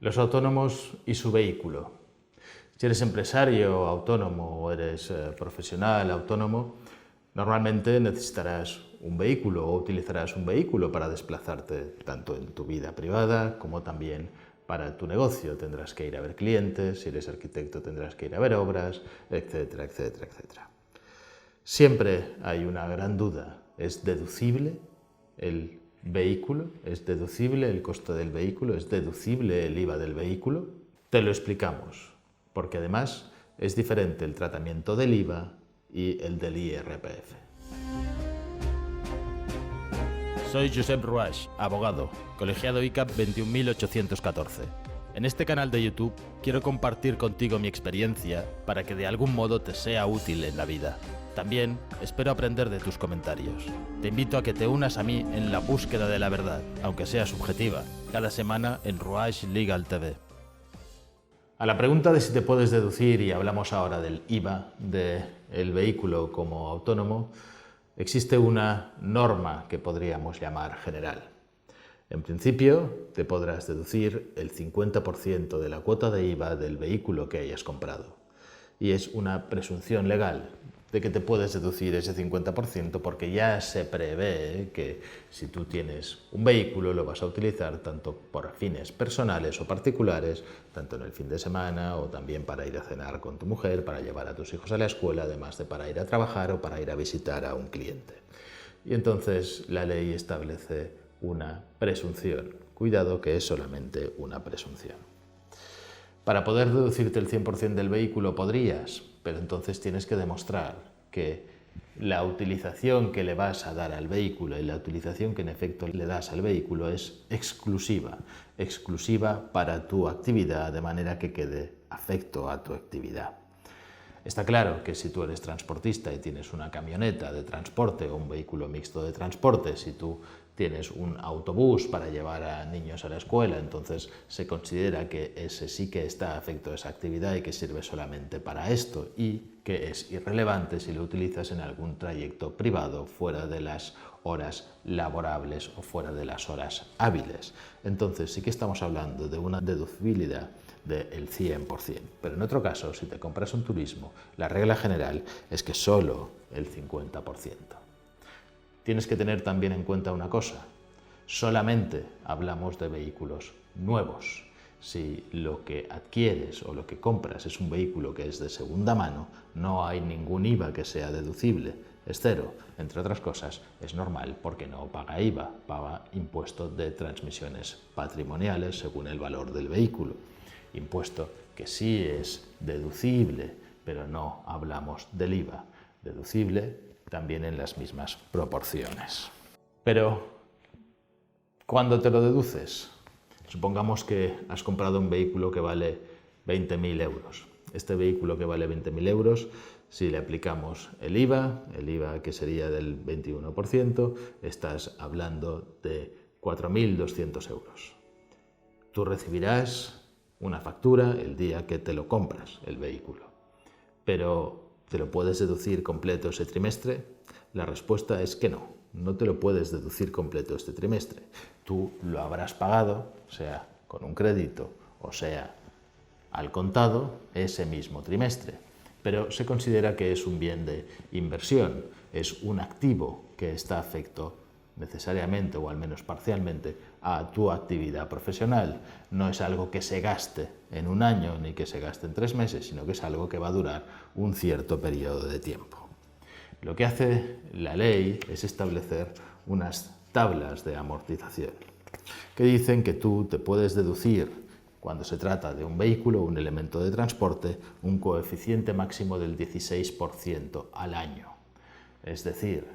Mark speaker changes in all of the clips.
Speaker 1: Los autónomos y su vehículo. Si eres empresario autónomo o eres profesional autónomo, normalmente necesitarás un vehículo o utilizarás un vehículo para desplazarte tanto en tu vida privada como también para tu negocio. Tendrás que ir a ver clientes, si eres arquitecto tendrás que ir a ver obras, etcétera, etcétera, etcétera. Siempre hay una gran duda. ¿Es deducible el vehículo? ¿Es deducible el coste del vehículo? ¿Es deducible el IVA del vehículo? Te lo explicamos, porque además es diferente el tratamiento del IVA y el del IRPF.
Speaker 2: Soy Josep Ruach, abogado, colegiado ICAP 21814. En este canal de YouTube quiero compartir contigo mi experiencia para que de algún modo te sea útil en la vida. También espero aprender de tus comentarios. Te invito a que te unas a mí en la búsqueda de la verdad, aunque sea subjetiva, cada semana en Ruach Legal TV.
Speaker 1: A la pregunta de si te puedes deducir, y hablamos ahora del IVA del vehículo como autónomo, existe una norma que podríamos llamar general. En principio, te podrás deducir el 50% de la cuota de IVA del vehículo que hayas comprado. Y es una presunción legal de que te puedes deducir ese 50% porque ya se prevé que si tú tienes un vehículo lo vas a utilizar tanto por fines personales o particulares, tanto en el fin de semana o también para ir a cenar con tu mujer, para llevar a tus hijos a la escuela, además de para ir a trabajar o para ir a visitar a un cliente. Y entonces la ley establece una presunción. Cuidado que es solamente una presunción. Para poder deducirte el 100% del vehículo podrías, pero entonces tienes que demostrar que la utilización que le vas a dar al vehículo y la utilización que en efecto le das al vehículo es exclusiva para tu actividad, de manera que quede afecto a tu actividad. Está claro que si tú eres transportista y tienes una camioneta de transporte o un vehículo mixto de transporte, si tú tienes un autobús para llevar a niños a la escuela, entonces se considera que ese sí que está afecto a esa actividad y que sirve solamente para esto y que es irrelevante si lo utilizas en algún trayecto privado fuera de las horas laborables o fuera de las horas hábiles. Entonces sí que estamos hablando de una deducibilidad del 100%. Pero en otro caso, si te compras un turismo, la regla general es que solo el 50%. Tienes que tener también en cuenta una cosa, solamente hablamos de vehículos nuevos. Si lo que adquieres o lo que compras es un vehículo que es de segunda mano, no hay ningún IVA que sea deducible, es cero. Entre otras cosas, es normal porque no paga IVA, paga impuesto de transmisiones patrimoniales según el valor del vehículo. Impuesto que sí es deducible, pero no hablamos del IVA. Deducible también en las mismas proporciones. Pero, ¿cuándo te lo deduces? Supongamos que has comprado un vehículo que vale 20.000 euros. Este vehículo que vale 20.000 euros, si le aplicamos el IVA que sería del 21%, estás hablando de 4.200 euros. Tú recibirás una factura el día que te lo compras, el vehículo. Pero, ¿te lo puedes deducir completo ese trimestre? La respuesta es que no, no te lo puedes deducir completo este trimestre. Tú lo habrás pagado, sea con un crédito o sea al contado, ese mismo trimestre. Pero se considera que es un bien de inversión, es un activo que está afecto necesariamente o al menos parcialmente a tu actividad profesional. No es algo que se gaste en un año ni que se gaste en 3 meses, sino que es algo que va a durar un cierto periodo de tiempo. Lo que hace la ley es establecer unas tablas de amortización que dicen que tú te puedes deducir, cuando se trata de un vehículo, un elemento de transporte, un coeficiente máximo del 16% al año. Es decir,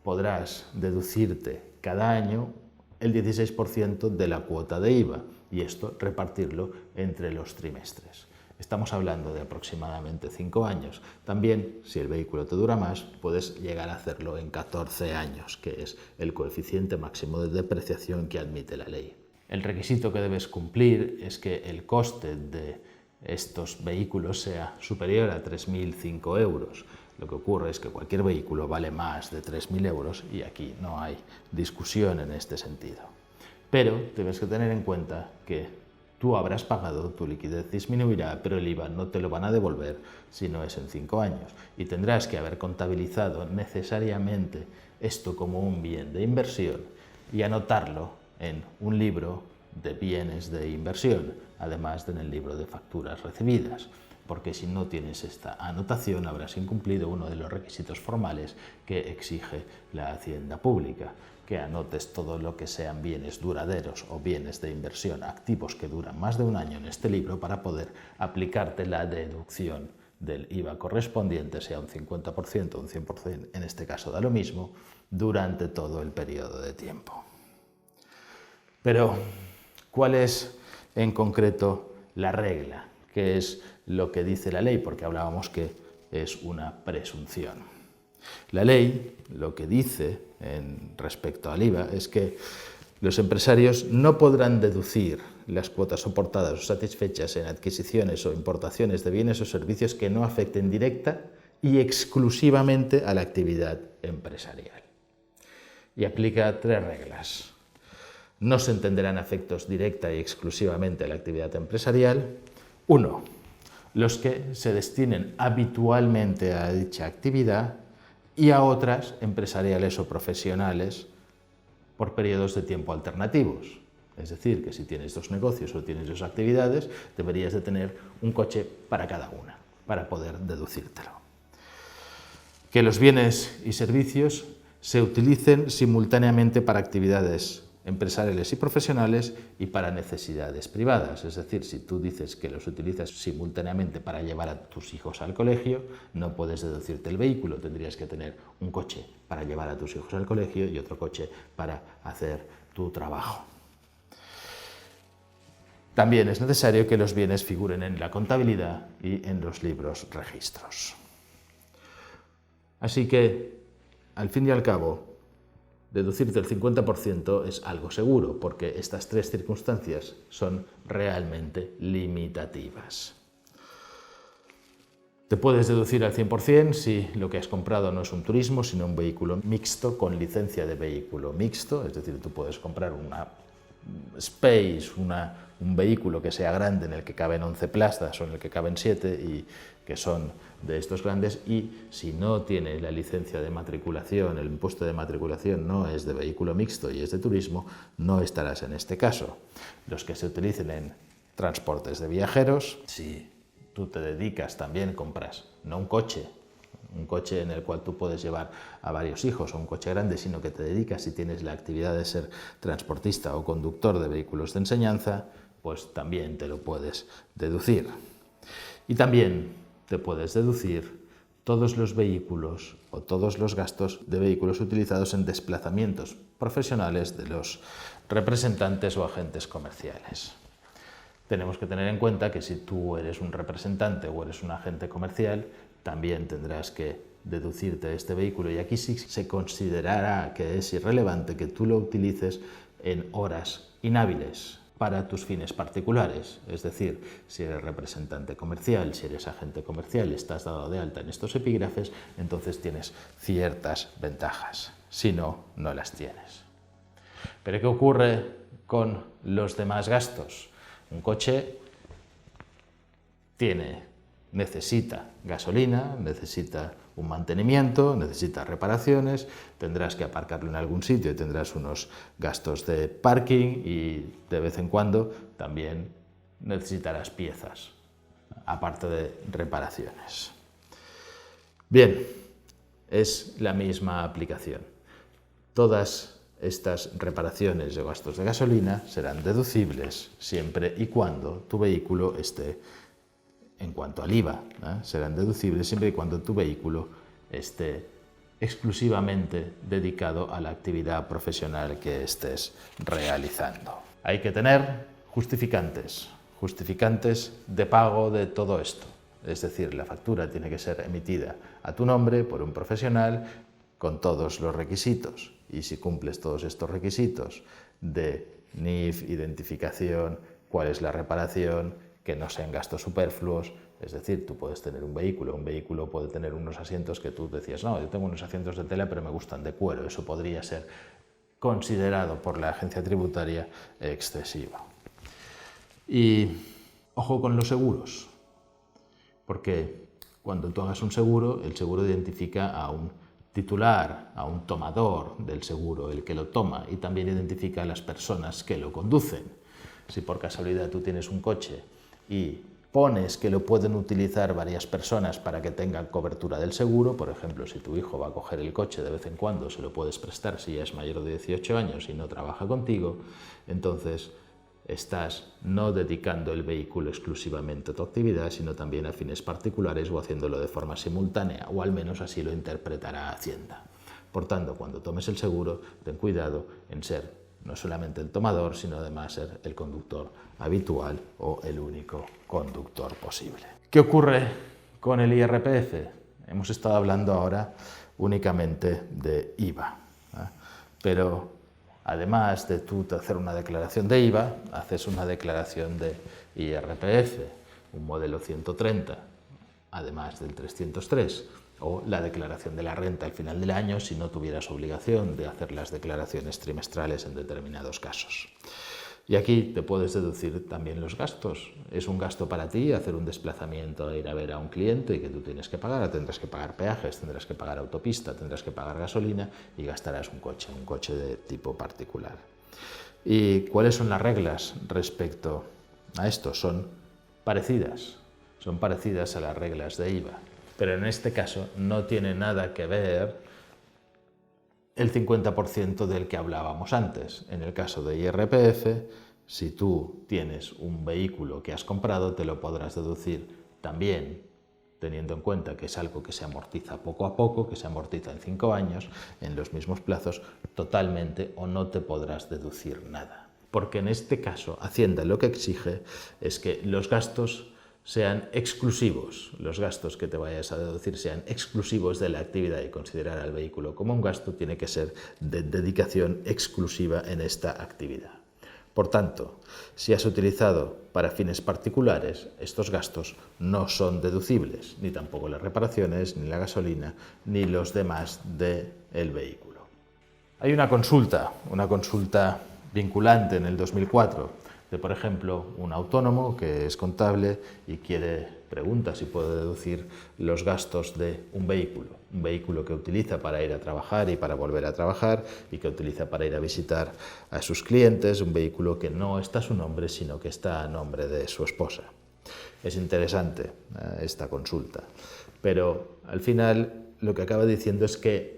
Speaker 1: podrás deducirte cada año el 16% de la cuota de IVA y esto repartirlo entre los trimestres. Estamos hablando de aproximadamente 5 años. También, si el vehículo te dura más, puedes llegar a hacerlo en 14 años, que es el coeficiente máximo de depreciación que admite la ley. El requisito que debes cumplir es que el coste de estos vehículos sea superior a 3.005 euros. Lo que ocurre es que cualquier vehículo vale más de 3.000 euros y aquí no hay discusión en este sentido. Pero tienes que tener en cuenta que Tú habrás pagado, tu liquidez disminuirá, pero el IVA no te lo van a devolver si no es en 5 años. Y tendrás que haber contabilizado necesariamente esto como un bien de inversión y anotarlo en un libro de bienes de inversión, además de en el libro de facturas recibidas, porque si no tienes esta anotación habrás incumplido uno de los requisitos formales que exige la Hacienda Pública, que anotes todo lo que sean bienes duraderos o bienes de inversión activos que duran más de un año en este libro para poder aplicarte la deducción del IVA correspondiente, sea un 50% o un 100%, en este caso da lo mismo, durante todo el periodo de tiempo. Pero, ¿cuál es en concreto la regla? ¿Qué es lo que dice la ley? Porque hablábamos que es una presunción. La ley lo que dice respecto al IVA es que los empresarios no podrán deducir las cuotas soportadas o satisfechas en adquisiciones o importaciones de bienes o servicios que no afecten directa y exclusivamente a la actividad empresarial. Y aplica 3 reglas. No se entenderán efectos directa y exclusivamente a la actividad empresarial. 1. Los que se destinen habitualmente a dicha actividad y a otras empresariales o profesionales por periodos de tiempo alternativos. Es decir, que si tienes 2 negocios o tienes 2 actividades, deberías de tener un coche para cada una, para poder deducírtelo. Que los bienes y servicios se utilicen simultáneamente para actividades empresariales y profesionales y para necesidades privadas. Es decir, si tú dices que los utilizas simultáneamente para llevar a tus hijos al colegio, no puedes deducirte el vehículo, tendrías que tener un coche para llevar a tus hijos al colegio y otro coche para hacer tu trabajo. También es necesario que los bienes figuren en la contabilidad y en los libros registros. Así que, al fin y al cabo, deducirte el 50% es algo seguro, porque estas 3 circunstancias son realmente limitativas. Te puedes deducir al 100% si lo que has comprado no es un turismo, sino un vehículo mixto con licencia de vehículo mixto, es decir, tú puedes comprar una Space, un vehículo que sea grande en el que caben 11 plazas o en el que caben 7 y que son de estos grandes, y si no tiene la licencia de matriculación, el impuesto de matriculación no es de vehículo mixto y es de turismo, no estarás en este caso. Los que se utilicen en transportes de viajeros, si tú te dedicas también, compras no un coche en el cual tú puedes llevar a varios hijos o un coche grande, sino que te dedicas y tienes la actividad de ser transportista o conductor de vehículos de enseñanza, pues también te lo puedes deducir. Y también te puedes deducir todos los vehículos o todos los gastos de vehículos utilizados en desplazamientos profesionales de los representantes o agentes comerciales. Tenemos que tener en cuenta que si tú eres un representante o eres un agente comercial, también tendrás que deducirte este vehículo, y aquí sí se considerará que es irrelevante que tú lo utilices en horas inhábiles para tus fines particulares. Es decir, si eres representante comercial, si eres agente comercial y estás dado de alta en estos epígrafes, entonces tienes ciertas ventajas. Si no, no las tienes. ¿Pero qué ocurre con los demás gastos? Un coche necesita gasolina, necesita un mantenimiento, necesita reparaciones, tendrás que aparcarlo en algún sitio y tendrás unos gastos de parking, y de vez en cuando también necesitarás piezas, aparte de reparaciones. Bien, es la misma aplicación. Todas estas reparaciones o gastos de gasolina serán deducibles siempre y cuando tu vehículo esté, en cuanto al IVA, serán deducibles siempre y cuando tu vehículo esté exclusivamente dedicado a la actividad profesional que estés realizando. Hay que tener justificantes de pago de todo esto. Es decir, la factura tiene que ser emitida a tu nombre por un profesional con todos los requisitos. Y si cumples todos estos requisitos de NIF, identificación, cuál es la reparación, que no sean gastos superfluos, es decir, tú puedes tener un vehículo puede tener unos asientos que tú decías, no, yo tengo unos asientos de tela pero me gustan de cuero, eso podría ser considerado por la agencia tributaria excesivo. Y ojo con los seguros, porque cuando tú hagas un seguro, el seguro identifica a un titular, a un tomador del seguro, el que lo toma, y también identifica a las personas que lo conducen. Si por casualidad tú tienes un coche y pones que lo pueden utilizar varias personas para que tengan cobertura del seguro, por ejemplo, si tu hijo va a coger el coche de vez en cuando, se lo puedes prestar si ya es mayor de 18 años y no trabaja contigo, entonces estás no dedicando el vehículo exclusivamente a tu actividad, sino también a fines particulares o haciéndolo de forma simultánea, o al menos así lo interpretará Hacienda. Por tanto, cuando tomes el seguro, ten cuidado en ser no solamente el tomador, sino además ser el conductor habitual o el único conductor posible. ¿Qué ocurre con el IRPF? Hemos estado hablando ahora únicamente de IVA, pero además de tú hacer una declaración de IVA, haces una declaración de IRPF, un modelo 130, además del 303, o la declaración de la renta al final del año si no tuvieras obligación de hacer las declaraciones trimestrales en determinados casos. Y aquí te puedes deducir también los gastos. Es un gasto para ti hacer un desplazamiento, ir a ver a un cliente y que tú tienes que pagar, tendrás que pagar peajes, tendrás que pagar autopista, tendrás que pagar gasolina y gastarás un coche de tipo particular. ¿Y cuáles son las reglas respecto a esto? Son parecidas a las reglas de IVA, pero en este caso no tiene nada que ver el 50% del que hablábamos antes. En el caso de IRPF, si tú tienes un vehículo que has comprado, te lo podrás deducir también, teniendo en cuenta que es algo que se amortiza poco a poco, que se amortiza en 5 años, en los mismos plazos, totalmente, o no te podrás deducir nada. Porque en este caso, Hacienda lo que exige es que los gastos sean exclusivos, los gastos que te vayas a deducir sean exclusivos de la actividad, y considerar al vehículo como un gasto tiene que ser de dedicación exclusiva en esta actividad. Por tanto, si has utilizado para fines particulares, estos gastos no son deducibles, ni tampoco las reparaciones, ni la gasolina, ni los demás del vehículo. Hay una consulta vinculante en el 2004, de, por ejemplo, un autónomo que es contable y pregunta si puede deducir los gastos de un vehículo que utiliza para ir a trabajar y para volver a trabajar, y que utiliza para ir a visitar a sus clientes, un vehículo que no está a su nombre, sino que está a nombre de su esposa. Es interesante esta consulta, pero al final lo que acaba diciendo es que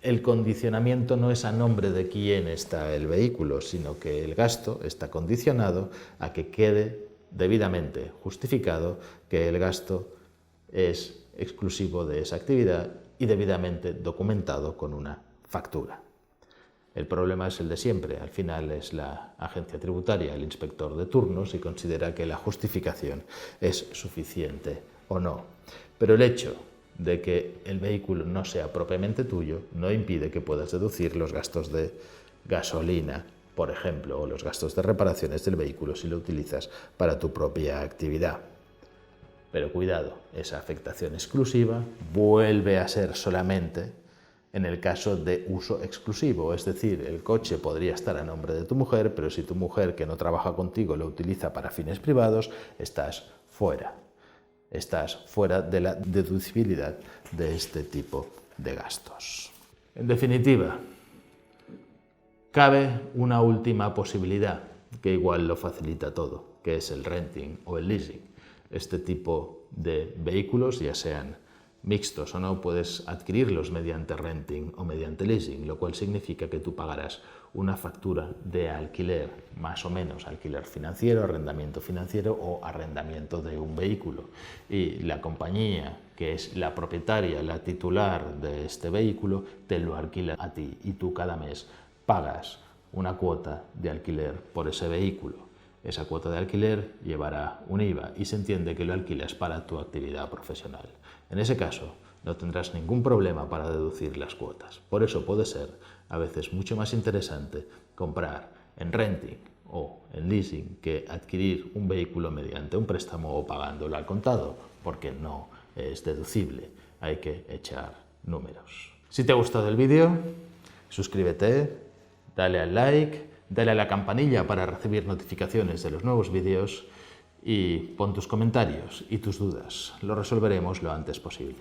Speaker 1: el condicionamiento no es a nombre de quién está el vehículo, sino que el gasto está condicionado a que quede debidamente justificado que el gasto es exclusivo de esa actividad y debidamente documentado con una factura. El problema es el de siempre. Al final es la agencia tributaria, el inspector de turno, si considera que la justificación es suficiente o no. Pero el hecho de que el vehículo no sea propiamente tuyo no impide que puedas deducir los gastos de gasolina, por ejemplo, o los gastos de reparaciones del vehículo si lo utilizas para tu propia actividad. Pero cuidado, esa afectación exclusiva vuelve a ser solamente en el caso de uso exclusivo, es decir, el coche podría estar a nombre de tu mujer, pero si tu mujer, que no trabaja contigo, lo utiliza para fines privados, estás fuera de la deducibilidad de este tipo de gastos. En definitiva, cabe una última posibilidad que igual lo facilita todo, que es el renting o el leasing. Este tipo de vehículos, ya sean mixtos o no, puedes adquirirlos mediante renting o mediante leasing, lo cual significa que tú pagarás una factura de alquiler, más o menos alquiler financiero, arrendamiento financiero o arrendamiento de un vehículo. Y la compañía, que es la propietaria, la titular de este vehículo, te lo alquila a ti y tú cada mes pagas una cuota de alquiler por ese vehículo. Esa cuota de alquiler llevará un IVA y se entiende que lo alquilas para tu actividad profesional. En ese caso, no tendrás ningún problema para deducir las cuotas. Por eso puede ser a veces mucho más interesante comprar en renting o en leasing que adquirir un vehículo mediante un préstamo o pagándolo al contado, porque no es deducible. Hay que echar números. Si te ha gustado el vídeo, suscríbete, dale al like, dale a la campanilla para recibir notificaciones de los nuevos vídeos y pon tus comentarios y tus dudas. Lo resolveremos lo antes posible.